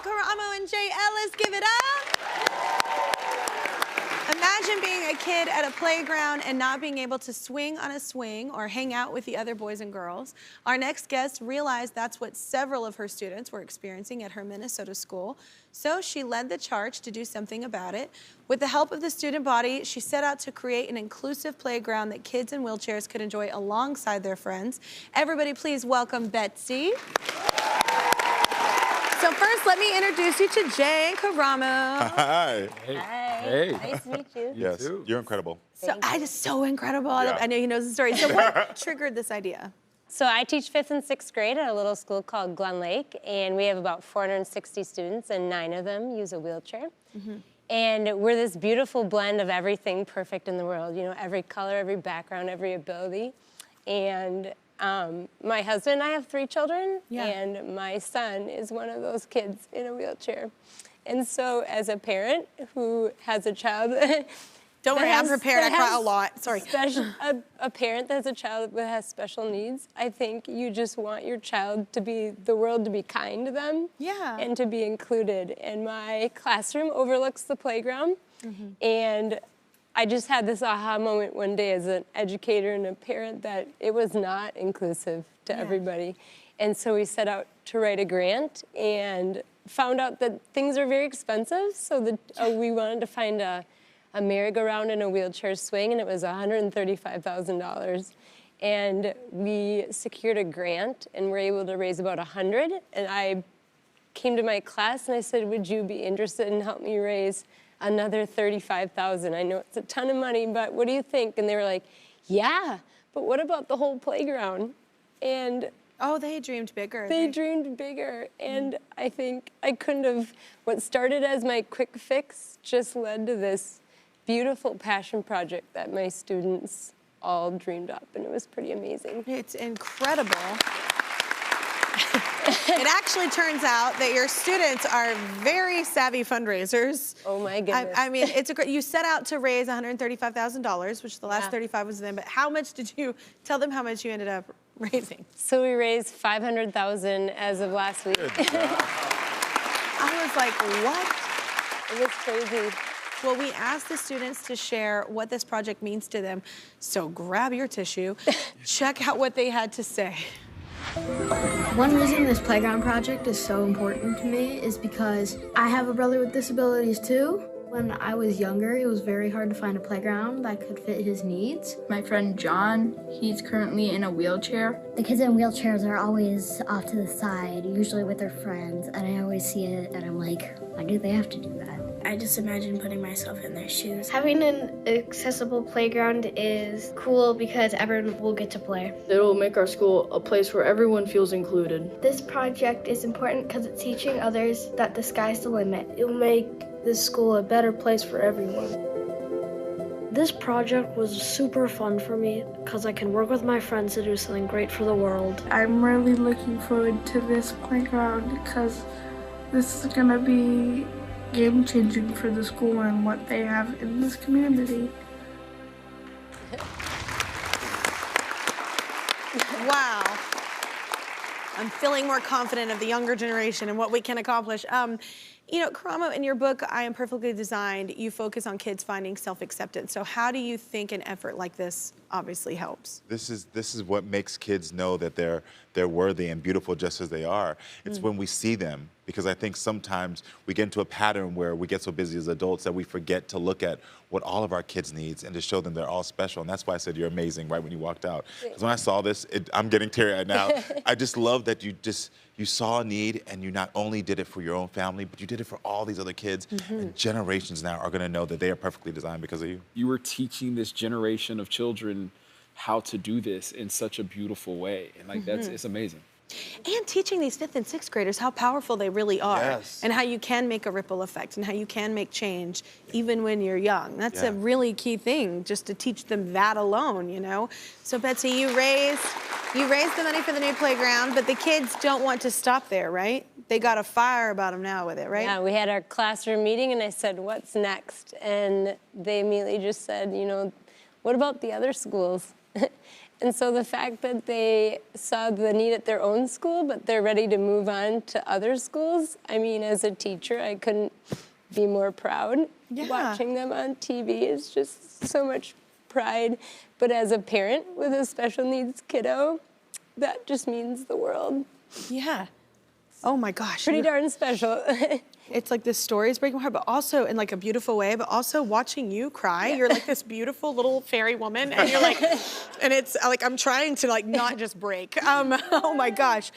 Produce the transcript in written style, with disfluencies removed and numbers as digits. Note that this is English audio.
Karamo and Jay Ellis, give it up. Imagine being a kid at a playground and not being able to swing on a swing or hang out with the other boys and girls. Our next guest realized that's what several of her students were experiencing at her Minnesota school, so she led the charge to do something about it. With the help of the student body, she set out to create an inclusive playground that kids in wheelchairs could enjoy alongside their friends. Everybody please welcome Betsy. So first, let me introduce you to Jay and Karamo. Hi. Hey. Hi. Hey. Nice to meet you. Yes, too. you're incredible. So incredible. Yeah. I know he knows the story. So what triggered this idea? So I teach 5th and 6th grade at a little school called Glen Lake, and we have about 460 students, and 9 of them use a wheelchair. And we're this beautiful blend of everything perfect in the world, you know, every color, every background, every ability. And my husband and I have 3 children, and my son is one of those kids in a wheelchair. And so as a parent who has a child Don't worry, I'm prepared. I cry a lot. Sorry. A parent that has a child that has special needs, I think you just want your child to be, the world to be kind to them. Yeah. And to be included. And my classroom overlooks the playground. And I just had this aha moment one day as an educator and a parent that it was not inclusive to everybody. And so we set out to write a grant and found out that things are very expensive. So we wanted to find a merry-go-round and a wheelchair swing, and it was $135,000. And we secured a grant and were able to raise about 100. And I came to my class and I said, would you be interested in helping me raise another $35,000? I know it's a ton of money, but what do you think? And they were like, yeah, but what about the whole playground? And oh, they dreamed bigger. they dreamed bigger. And I think I couldn't have, what started as my quick fix just led to this beautiful passion project that my students all dreamed up, and it was pretty amazing. It's incredible. It actually turns out that your students are very savvy fundraisers. Oh my goodness. I mean, it's a great, you set out to raise $135,000, which the last 35 was them, but how much did you, tell them how much you ended up raising? So we raised $500,000 as of last week. I was like, what? It was crazy. Well, we asked the students to share what this project means to them, so grab your tissue, check out what they had to say. One reason this playground project is so important to me is because I have a brother with disabilities too. When I was younger, it was very hard to find a playground that could fit his needs. My friend John, he's currently in a wheelchair. The kids in wheelchairs are always off to the side, usually with their friends, and I always see it and I'm like, why do they have to do that? I just imagine putting myself in their shoes. Having an accessible playground is cool because everyone will get to play. It'll make our school a place where everyone feels included. This project is important because it's teaching others that the sky's the limit. It will make this school a better place for everyone. This project was super fun for me because I can work with my friends to do something great for the world. I'm really looking forward to this playground because this is going to be game-changing for the school and what they have in this community. Wow. I'm feeling more confident of the younger generation and what we can accomplish. You know, Karamo, in your book, I Am Perfectly Designed, you focus on kids finding self-acceptance. So how do you think an effort like this obviously helps? This is what makes kids know that they're worthy and beautiful just as they are. It's when we see them, because I think sometimes we get into a pattern where we get so busy as adults that we forget to look at what all of our kids needs and to show them they're all special. And that's why I said you're amazing right when you walked out. Because when I saw this, I'm getting teary-eyed now. I just love that you saw a need and you not only did it for your own family, but you did it for all these other kids. And generations now are gonna know that they are perfectly designed because of you. You were teaching this generation of children how to do this in such a beautiful way. And like it's amazing. And teaching these 5th and 6th graders how powerful they really are. Yes. And how you can make a ripple effect and how you can make change even when you're young. That's a really key thing, just to teach them that alone, you know? So Betsy, you raised the money for the new playground, but the kids don't want to stop there, right? They got a fire about them now with it, right? Yeah, we had our classroom meeting and I said, what's next? And they immediately just said, you know, what about the other schools? And so the fact that they saw the need at their own school, but they're ready to move on to other schools, I mean, as a teacher, I couldn't be more proud. Yeah. Watching them on TV is just so much pride. But as a parent with a special needs kiddo, that just means the world. Yeah. Oh my gosh. Pretty darn special. It's like this story is breaking my heart, but also in like a beautiful way, but also watching you cry. You're like this beautiful little fairy woman, and you're like, and it's like, I'm trying to like not just break. Oh my gosh.